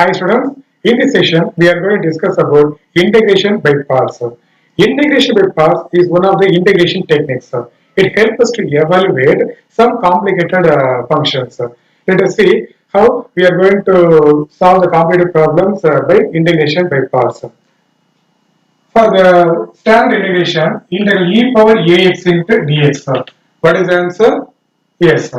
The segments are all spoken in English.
Hi students, in this session we are going to discuss about integration by parts. Integration by parts is one of the integration techniques. It helps us to evaluate some complicated functions. Let us see how we are going to solve the complicated problems by integration by parts. For the standard integration, integral e power ax into dx. What is the answer? Yes,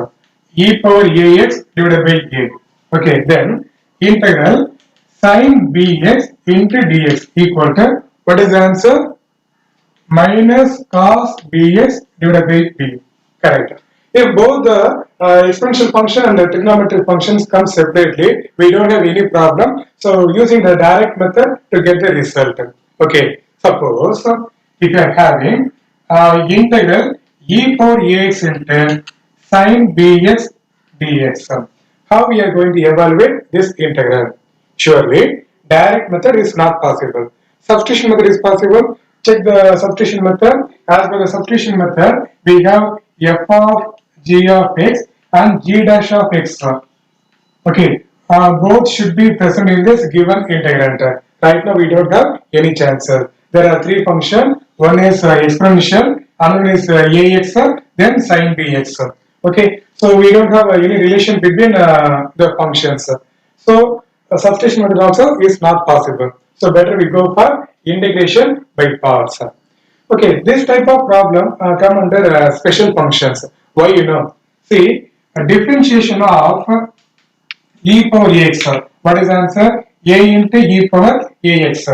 e power ax divided by a. Okay, then integral sin bx into dx equal to what is the answer? Minus cos bx divided by b. Correct. If both the exponential function and the trigonometric functions come separately, we don't have any problem. So using the direct method to get the result. Okay. Suppose if you are having integral e power ax into sin bx dx. How we are going to evaluate this integral? Surely, direct method is not possible. Substitution method is possible. Check the substitution method. As per the substitution method, we have f of g of x and g dash of x. Okay, both should be present in this given integrand. Right now, we don't have any chances. There are three functions. One is exponential, another is ax, then sin bx. Okay, so we don't have any relation between the functions. So substitution method also is not possible. So better we go for integration by parts. Okay, this type of problem come under special functions. Why you know? See, a differentiation of e power ax. What is the answer? A into e power ax.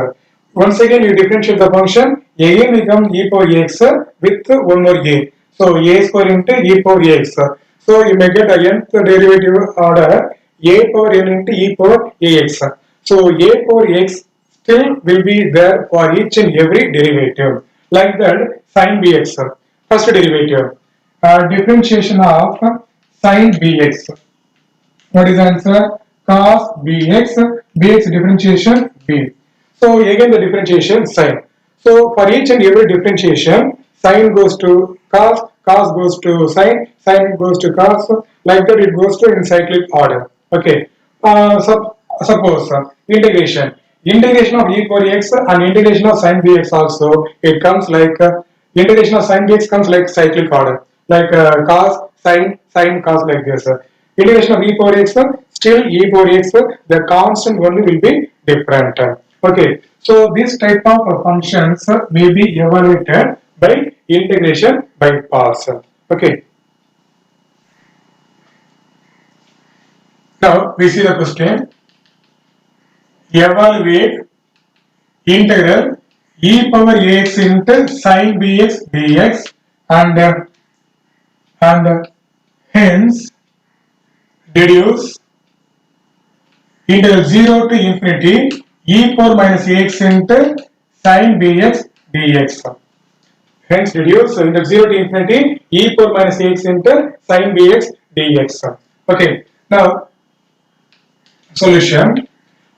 Once again, you differentiate the function. A becomes e power ax with one more a. So a square into e power ax. So you may get a nth derivative order a power n into e power ax. So a power x still will be there for each and every derivative. Like that, sin bx. First derivative. Differentiation of sin bx. What is the answer? Cos bx. Bx differentiation b. So again the differentiation sin. So for each and every differentiation, sin goes to cos, cos goes to sin goes to cos. Like that it goes to in cyclic order. Okay. Suppose integration. Integration of e power x and integration of sin bx also it comes like integration of sin bx comes like cyclic order. Like cos, sin, cos like this. Integration of e power x still e power x the constant only will be different. Okay, so this type of functions may be evaluated by integration by parts. Okay. Now we see the question. Evaluate integral e power ax into sin bx dx and hence deduce integral 0 to infinity e power minus ax into sin bx dx. Hence deduce integral 0 to infinity e power minus ax into sin bx dx. Okay, now solution.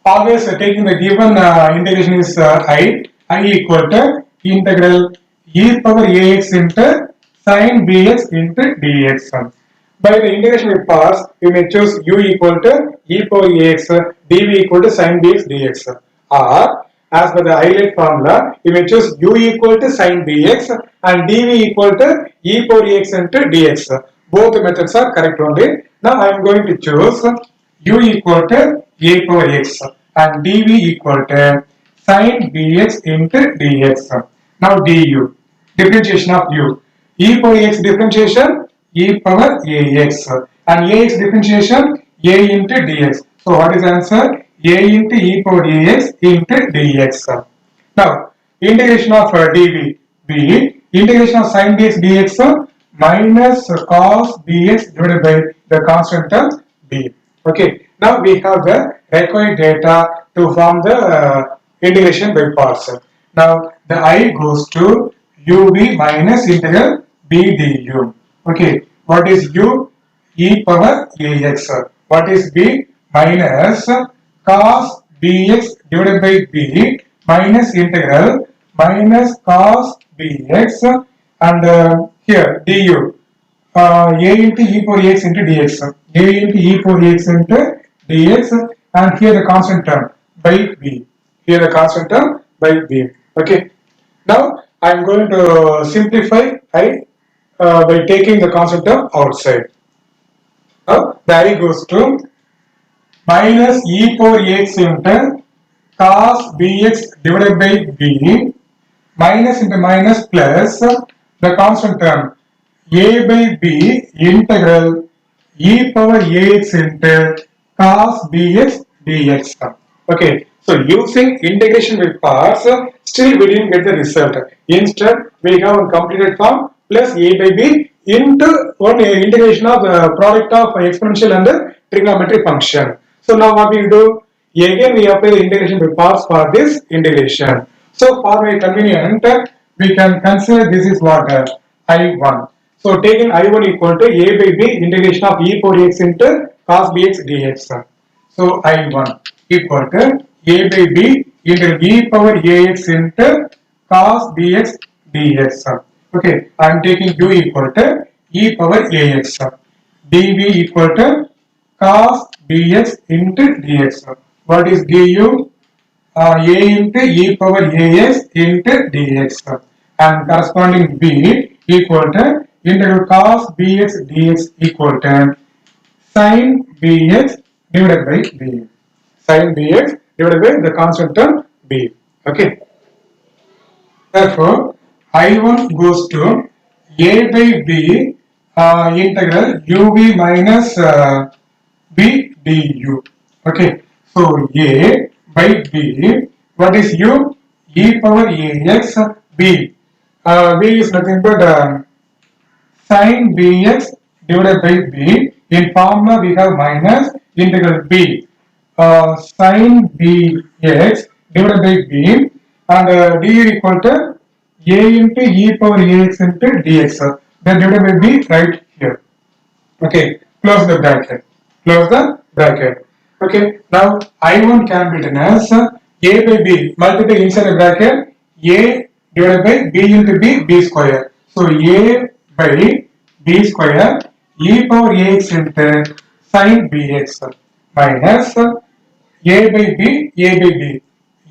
Always taking the given integration is I equal to integral e power ax into sin bx into dx. By the integration with parts, we may choose u equal to e power ax, dv equal to sin bx dx. Or, as per the highlight formula, we may choose u equal to sin bx and dv equal to e power ax into dx. Both methods are correct only. Now I am going to choose u equal to a power x and dv equal to sin bx into dx. Now du, differentiation of u. E power x differentiation, e power ax. And ax differentiation, a into dx. So what is the answer? A into e power ax into dx. Now, integration of dv, b, integration of sin bx dx minus cos bx divided by the constant term b. Okay, now we have the required data to form the integration by parts. Now the I goes to uv minus integral b du. Okay, what is u? E power ax. What is b? Minus cos bx divided by b minus integral minus cos bx and here du. A into e power x into dx. A into e power x into dx and here the constant term by b. Here the constant term by b. Okay. Now I am going to simplify I by taking the constant term outside. Now the I goes to minus e power x into cos bx divided by b minus into minus plus the constant term a by b integral e power ax into cos bx dx. Okay, so using integration with parts, still we didn't get the result. Instead, we have a completed form plus a by b into one integration of the product of exponential and trigonometric function. So now what we do? Again, we apply the integration by parts for this integration. So for my convenient, we can consider this is what I1. So taking I1 equal to a by b integration of e power x into cos bx dx. So I1 equal to a by b into e power ax into cos bx dx. Okay, I am taking u equal to e power ax. dv equal to cos bx into dx. What is du? A into e power ax into dx. And corresponding b equal to integral cos bx dx equal to sin bx divided by b. Sin bx divided by the constant term b. Okay. Therefore, I1 goes to a by b integral uv minus b du. Okay. So a by b, what is u? E power ax b. B is nothing but sin bx divided by b. In formula we have minus integral b sin bx divided by b and du equal to a into e power ax into dx. Then divided by b right here. Okay, close the bracket. Close the bracket. Okay, now I1 can be written as a by b multiply inside the bracket a divided by b into b square. So a by b square e power ax into sin bx minus a by b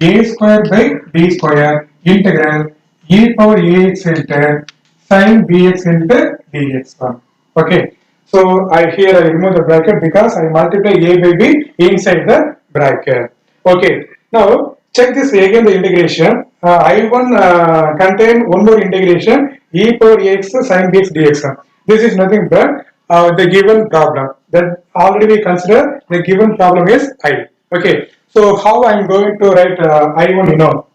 a square by b square integral e power ax into sin bx into dx. Okay, so I remove the bracket because I multiply a by b inside the bracket. Okay, now check this again the integration. I1 contain one more integration e power ax sin bx dx. This is nothing but the given problem. That already we consider the given problem is I. Okay, so how I am going to write I1? You know,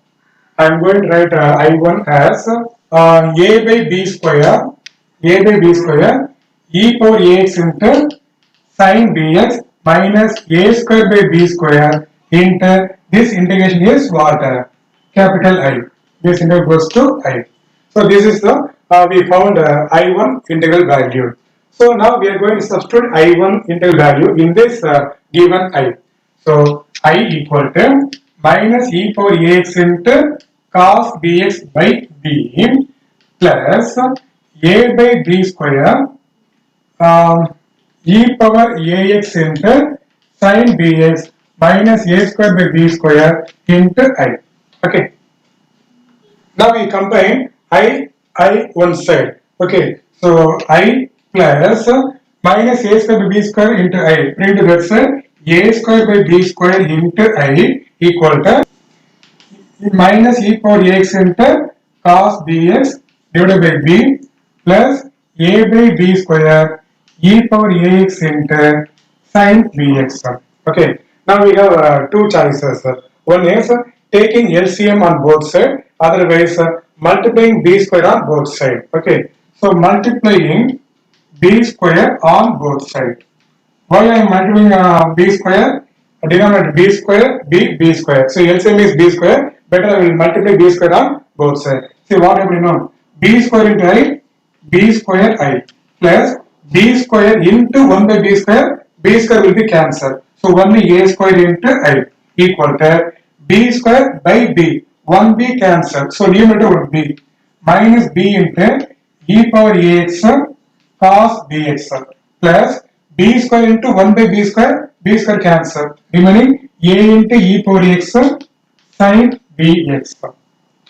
I am going to write I1 as a by b square e power ax into sin bx minus a square by b square into this integration is what? Capital I. This integral goes to I. So this is the we found I1 integral value. So now we are going to substitute I1 integral value in this given I. So I equal to minus e power ax into cos bx by b plus a by b square e power ax into sin bx minus a square by b square into I. Okay. Now we combine I one side. Okay. So I plus minus a square by b square into I. Bring to that side a square by b square into I equal to minus e power ax into cos bx divided by b plus a by b square e power ax into sin bx. Okay, now we have two choices. One is taking LCM on both sides, otherwise multiplying b square on both sides. Okay, so multiplying b square on both sides. Why I am multiplying b square? Denominator b square, b square. So LCM is b square. Better I will multiply b square on both sides. See what have we known? B square into I, b square I plus b square into 1 by b square will be cancelled. So only a square into I equal to b square by b. 1b cancelled. So numerator would be minus b into e power ax cos bx plus b square into 1 by b square b square cancel, remaining a into e power x sin bx.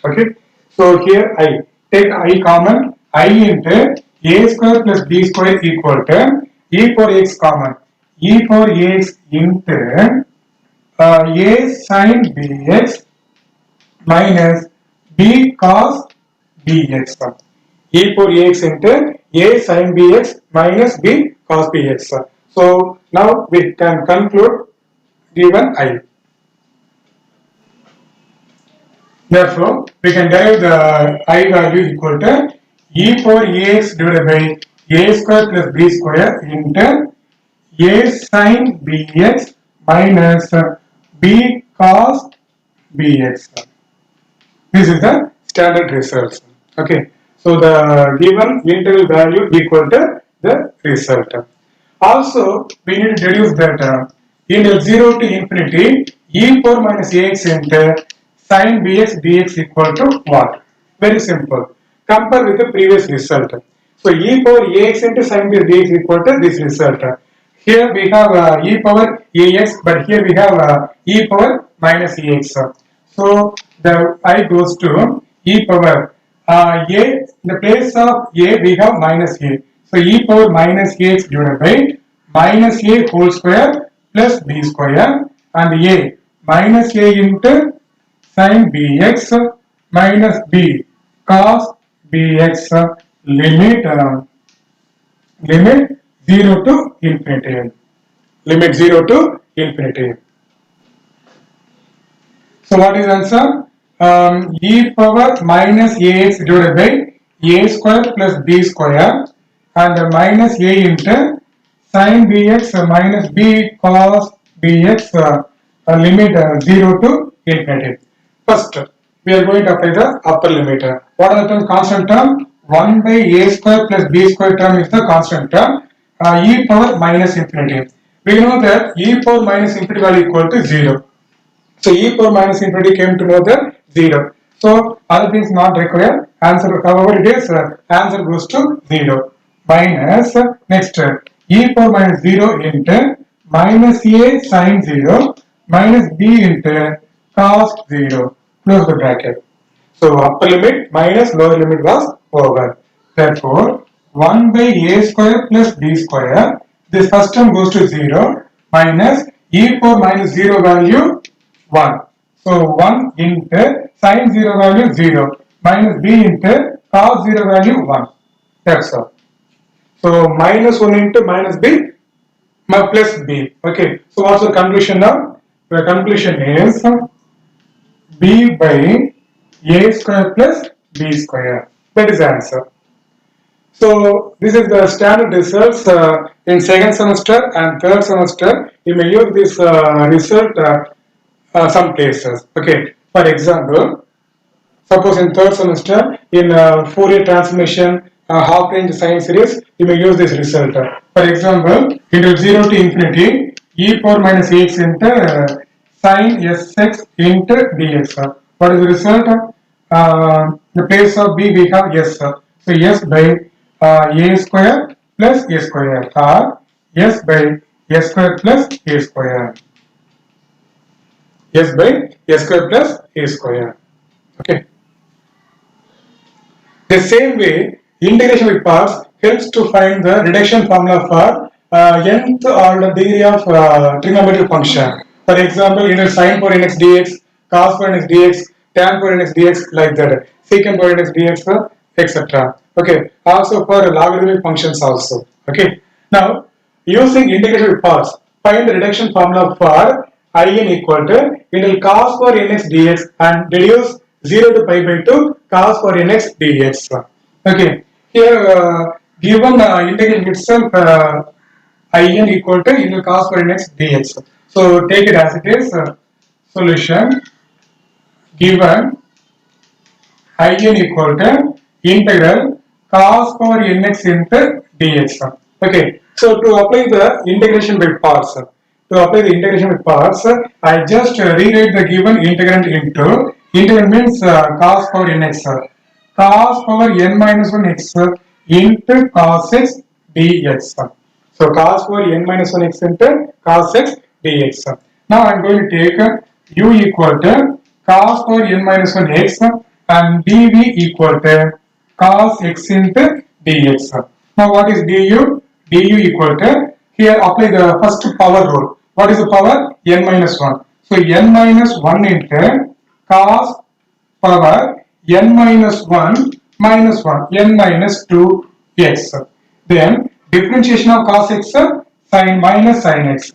Okay, so here I take I common, I into a square plus b square equal to e power x common, e power x into a sin bx minus b cos bx. E power x into a sin bx minus b cos bx. So now we can conclude given I. Therefore, we can derive the I value equal to e power ax divided by a square plus b square into a sin bx minus b cos bx. This is the standard result. Okay, so the given integral value equal to the result. Also, we need to deduce that in 0 to infinity, e power minus ax into sin bx dx equal to what? Very simple. Compare with the previous result. So e power ax into sin bx dx equal to this result. Here we have e power ax, but here we have e power minus ax. So the I goes to e power a, in the place of a we have minus a. So e power minus ax divided by minus a whole square plus b square, and a minus a into sin bx minus b cos bx limit 0 to infinity. Limit 0 to infinity. So what is answer? E power minus ax divided by a square plus b square and minus a into sin bx minus b cos bx limit 0 to infinity. First, we are going to apply the upper limit. What are the terms? Constant term 1 by a square plus b square term is the constant term. E power minus infinity. We know that e power minus infinity value equal to 0. So e power minus infinity came to know the 0. So other things not required. Answer, however it is, answer goes to 0. Minus next e power minus 0 into minus a sin 0 minus b into cos 0. Close the bracket. So upper limit minus lower limit was over. Therefore 1 by a square plus b square. This first term goes to 0 minus e power minus 0 value 1. So 1 into sin 0 value 0 minus b into cos 0 value 1. That's all. So minus 1 into minus b plus b. Okay. So what's the conclusion now? The conclusion is b by a square plus b square. That is the answer. So this is the standard results in second semester and third semester. You may use this result some places. Okay, for example, suppose in third semester in Fourier transformation half range sine series, you may use this result. For example, into 0 to infinity e power minus ax into sin sx into dx. What is the result? In the place of b we have s. So s by a square plus a square, or s by a square plus a square. S by a square plus a square. Okay. The same way, integration with parts helps to find the reduction formula for nth order degree of trigonometric function. For example, either sin power nx dx, cos power nx dx, tan power nx dx, like that, secant power nx dx, etc. Okay. Also for logarithmic functions also. Okay. Now, using integration with parts, find the reduction formula for in equal to integral cos power nx dx and reduce 0 to pi by 2 cos power nx dx. Okay, here given integration itself in equal to integral cos power nx dx. So take it as it is. Solution given in equal to integral cos power nx into dx. Okay, so to apply the integration by parts. To apply the integration with parts, I just rewrite the given integrand into, integrand means cos power nx, cos power n minus 1 x into cos x dx. So cos power n minus 1 x into cos x dx. Now I am going to take u equal to cos power n minus 1 x and dv equal to cos x into dx. Now what is du? Du equal to, here apply the first power rule. What is the power? N minus 1. So n minus 1 into cos power n minus 1 minus 1, n minus 2 x. Then differentiation of cos x, sin minus sin x.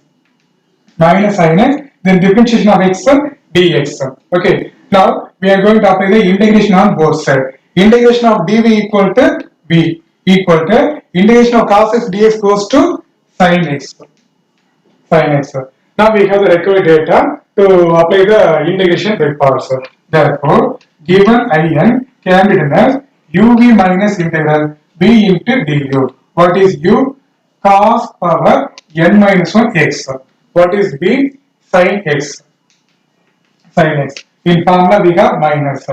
Minus sin x, then differentiation of x dx. Okay, now we are going to apply the integration on both sides. Integration of dv equal to v equal to integration of cos x dx goes to sin x. Sin x. Now we have the required data to apply the integration by parts. Therefore, given in can be written as uv minus integral v into du. What is u? Cos power n minus 1 x. What is v? Sin x. Sin x. In formula we have minus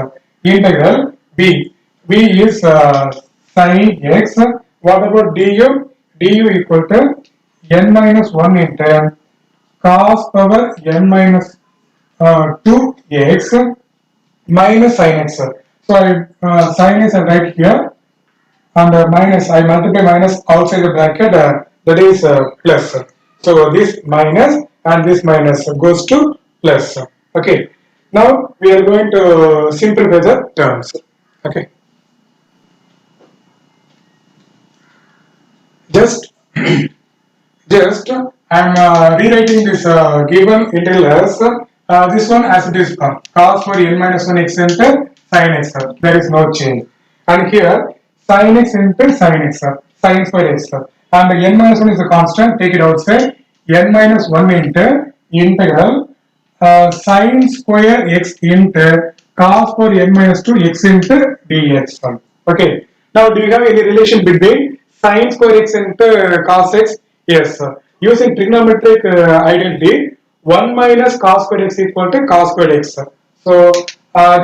integral v. V is sin x. What about du? Du equal to n minus 1 into cos power n minus 2x minus sin x. So I sin x I write here, and minus I multiply minus outside the bracket, that is plus. So this minus and this minus goes to plus. Okay. Now we are going to simplify the terms. Okay. Just I am rewriting this given integral as this one as it is cos for n minus 1 x into sin x. There is no change. And here sin x into sin x, sin square x. And n minus 1 is a constant, take it outside. N minus 1 into integral sin square x into cos for n minus 2 x into dx. Okay. Now do you have any relation between sin square x into cos x? Yes. Using trigonometric identity, 1 minus cos square x equal to cos square x. So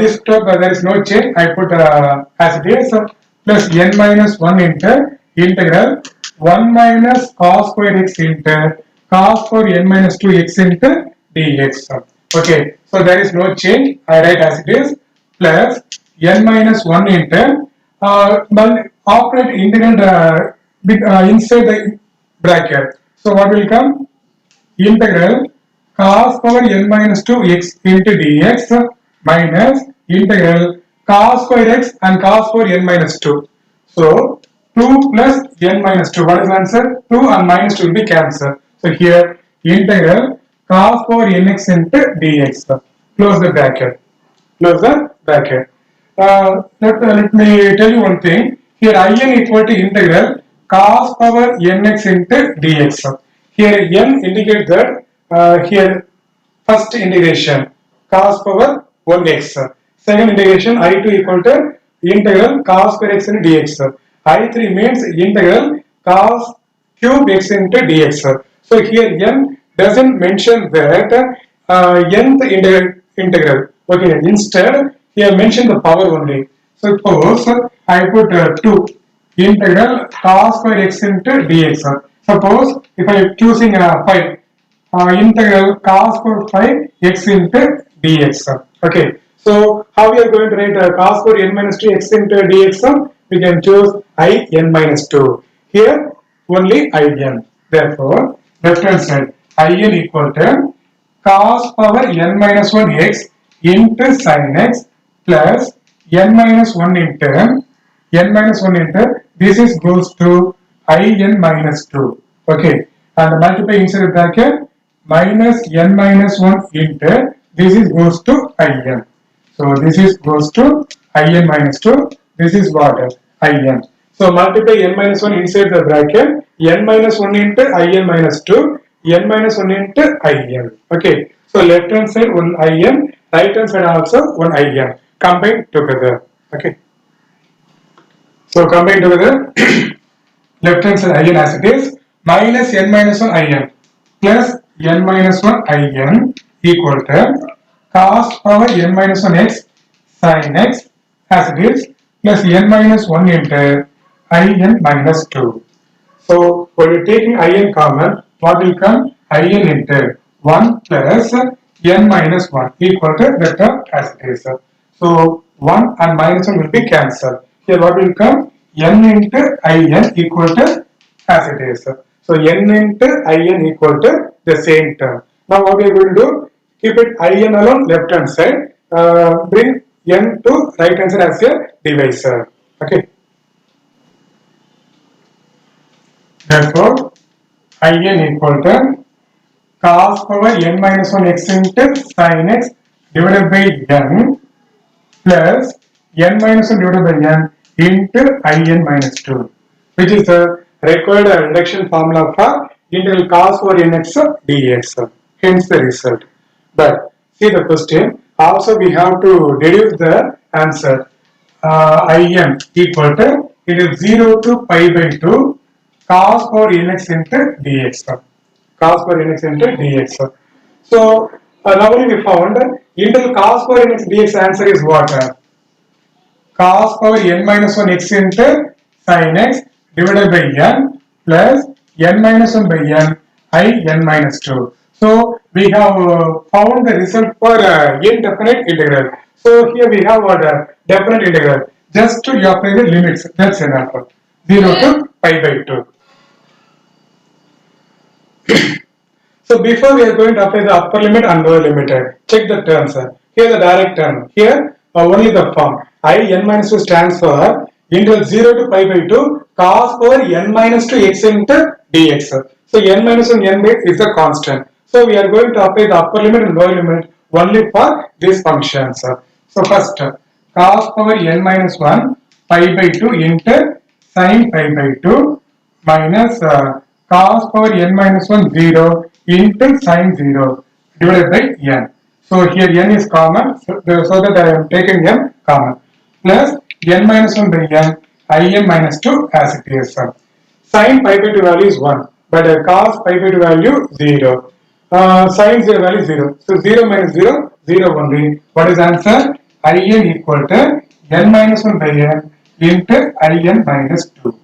this term there is no change. I put as it is, plus n minus 1 into integral 1 minus cos square x into cos for n minus 2 x into dx. Okay, so there is no change. I write as it is, plus n minus 1 into operate integral inside the bracket. So what will come? Integral cos power n minus 2 x into dx minus integral cos square x and cos power n minus 2. So 2 plus n minus 2. What is the answer? 2 and minus 2 will be cancelled. So here integral cos power nx into dx. Close the bracket. Close the bracket. Let me tell you one thing. Here in equal to integral cos power nx into dx. Here n indicates that here first integration cos power 1x. Second integration I2 equal to integral cos square x into dx. I3 means integral cos cube x into dx. So here n doesn't mention that nth integral. Okay, instead here mention the power only. Suppose I put 2 integral cos square x into dx. Suppose if I am choosing 5 integral cos square 5 x into dx. Okay, so how we are going to write cos square n minus 2 x into dx? We can choose I n minus 2. Here only I n. Therefore, left hand side I n equal to cos power n minus 1 x into sin x plus n minus 1 into this is goes to I n minus 2. Okay, and multiply inside the bracket minus n minus 1 into this is goes to I n. So this is goes to I n minus 2. This is what? I n. So multiply n minus 1 inside the bracket, n minus 1 into I n minus 2, n minus 1 into I n. Okay, so left hand side 1 I n, right hand side also 1 I n. Combine together. Okay. So combine together, left hand side I n as it is, minus n minus 1 I n plus n minus 1 I n equal to cos power n minus 1 x sin x as it is plus n minus 1 into I n minus 2. So when you're taking in common, what will come? In into 1 plus n minus 1 equal to the term as it is. So 1 and minus 1 will be cancelled. Here what will come? N into in equal to as it is. So n into in equal to the same term. Now what we are going to do? Keep it in alone left hand side. Bring n to right hand side as a divisor. Okay. Therefore, in equal to cos power n minus 1 x into sin x divided by n plus n minus 1 divided by n into in minus 2, which is the required reduction formula for integral cos over nx dx. Hence the result. But see the question. Also we have to deduce the answer. In equal to it is 0 to pi by 2 cos power nx into dx. Cos power nx into dx. So now we found integral cos power nx dx answer is what? Cos power n minus 1 x into sin x divided by n plus n minus 1 by n minus 2. So we have found the result for indefinite integral. So here we have what definite integral. Just to apply the limits. That's enough. 0 to pi by 2. So before we are going to apply the upper limit and lower limit, check the terms. Here the direct term. Here only the form. In minus 2 stands for integral 0 to pi by 2 cos over n minus 2 x into dx. So n minus 1 n by is a constant. So we are going to apply the upper limit and lower limit only for these functions. So first cos power n minus 1 pi by 2 into sin pi by 2 minus cos power n minus 1 0 into sin 0 divided by n. So here n is common, so that I am taking n common, plus n minus 1 by n in minus 2 as it is. Sin pi by 2 value is 1, but cos pi by 2 value 0. Sin 0 value 0. So 0 minus 0, 0 only. What is answer? In equal to n minus 1 by n into in minus 2.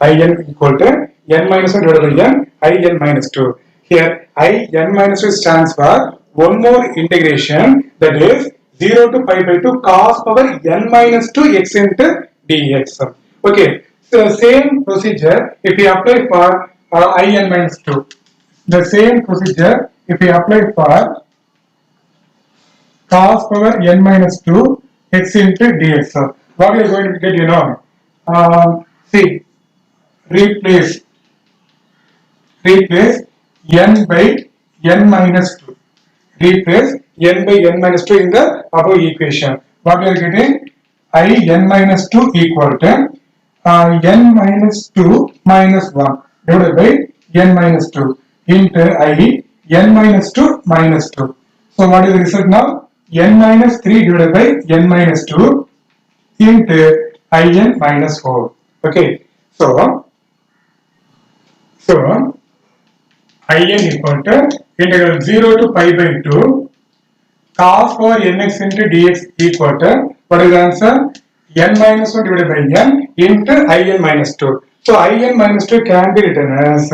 In equal to n minus 1 divided by in minus 2. Here in minus 2 stands for one more integration, that is 0 to pi by 2 cos power n minus 2 x into dx. Okay, so same procedure if we apply for in minus 2. The same procedure if we apply for cos power n minus 2 x into dx. What we are going to get, see, replace n by n minus 2. Replace n by n minus 2 in the above equation. What we are getting? In minus 2 equal to n minus 2 minus 1 divided by n minus 2 into n minus 2 minus 2. So what is the result now? N minus 3 divided by n minus 2 into in minus 4. Okay. So in equal to integral 0 to pi by 2 cos power nx into dx equal to, what is the answer? N minus 1 divided by n into in minus 2. So in minus 2 can be written as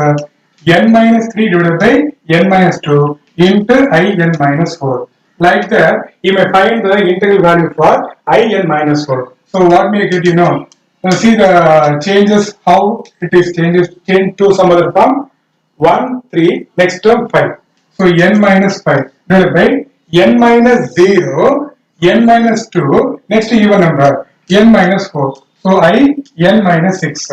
n minus 3 divided by n minus 2 into in minus 4. Like that, you may find the integral value for in minus 4. So what may get you know? Now see the changes, how it is changed to some other form. 1, 3, next term 5. So n minus 5 divided by n minus 0, n minus 2, next even number, n minus 4. So n minus 6.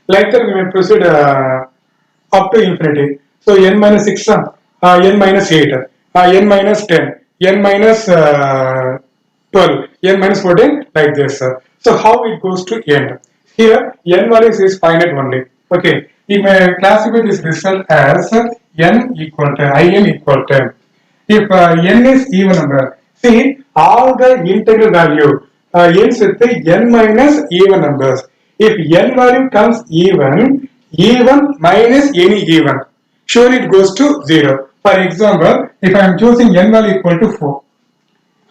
Like that we may proceed up to infinity. So n minus 6, n minus 8, n minus 10, n minus 12, n minus 14, like this. So how it goes to end? Here n values is finite only. Okay, you may classify this result as n equal to in equal to. If n is even number, see all the integral value ends with the n minus even numbers. If n value comes even minus any even, surely it goes to 0. For example, if I am choosing n value equal to 4,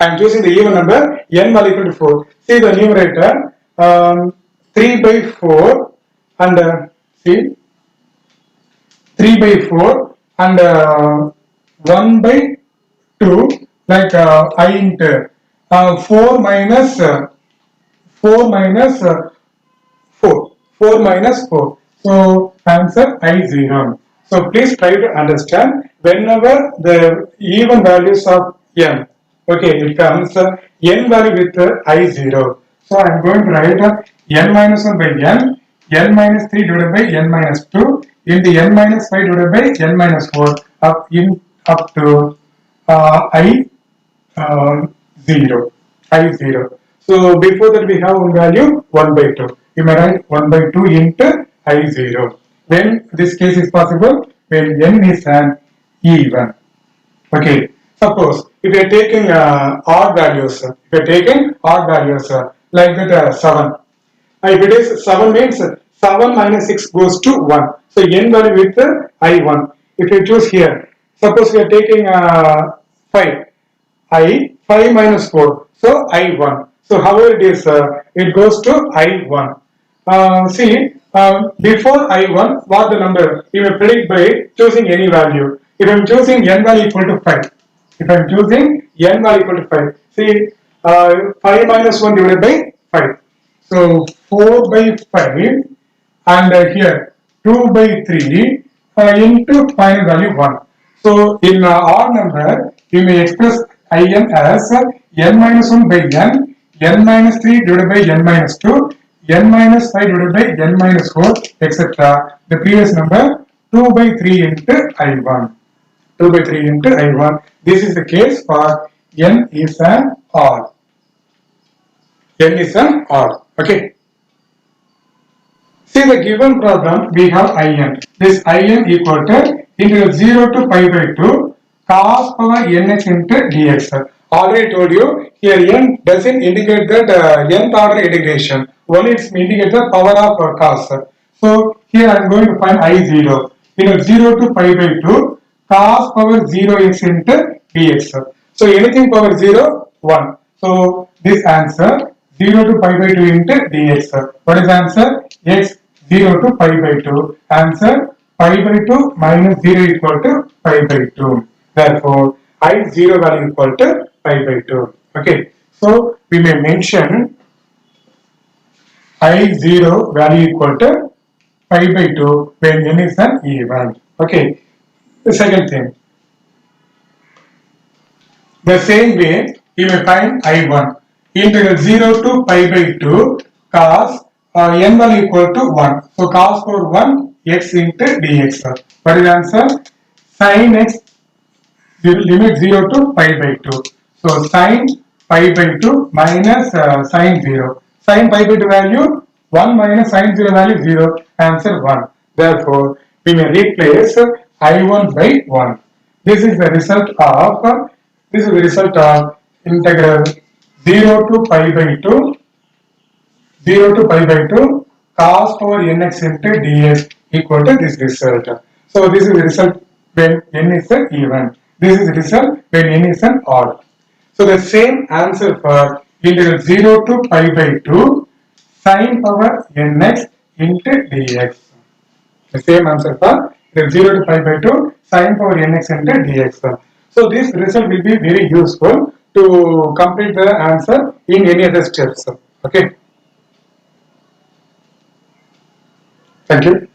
I am choosing the even number n value equal to 4. See the numerator 3 by 4 and see 3 by 4 and 1 by 2, like I into 4 minus 4 minus 4. 4 minus 4. So answer I0. So please try to understand whenever the even values of n. Okay, it comes n value with I0. So I am going to write n minus 1 by n minus 3 divided by n minus 2 into n minus 5 divided by n minus 4 up to I 0. I0. So before that we have one value 1 by 2. You may write 1 by 2 into I0. When this case is possible, when n is an even. Okay. Suppose if you are taking odd values, like that 7. If it is 7 means 7 minus 6 goes to 1. So n value with I1. If you choose here, suppose we are taking 5. 5 minus 4. So I1. So however it is, it goes to I1. Before I1, what the number? You may predict by choosing any value. If I am choosing n value equal to 5. If I am choosing n value equal to 5. See, 5 minus 1 divided by 5. So 4 by 5 and here 2 by 3 into final value 1. So in odd number, you may express In as n minus 1 by n minus 3 divided by n minus 2, n minus 5 divided by n minus 4, etc. The previous number 2 by 3 into I1. 2 by 3 into I1. This is the case for n is an odd. N is an odd. Okay. See the given problem, we have In. This In equal to integral 0 to pi by 2 cos power nx into dx. Already told you, here n doesn't indicate that nth order integration. Only it's indicate the power of cos. So here I am going to find I0. 0 to pi by 2 cos power 0x into dx. So anything power 0, 1. So this answer 0 to pi by 2 into dx. What is answer? X 0 to pi by 2. Answer pi by 2 minus 0 equal to pi by 2. Therefore, I0 value equal to pi by 2. Okay. So we may mention I0 value equal to pi by 2 when n is an even. Okay. The second thing. The same way, you may find I1. Integral 0 to pi by 2 cos n value equal to 1. So cos power 1 x into dx. What is the answer? Sin x limit 0 to pi by 2. So sin pi by 2 minus sin 0. Sin pi by 2 value 1 minus sin 0 value 0. Answer 1. Therefore, we may replace I1 by 1. This is the result of integral 0 to pi by 2 cos power nx into dx equal to this result. So this is the result when n is an even. This is the result when n is an odd. So the same answer for integral 0 to pi by 2 sin power nx into dx. The same answer for integral 0 to pi by 2 sin power nx into dx. So this result will be very useful to complete the answer in any other steps. Okay. Thank you.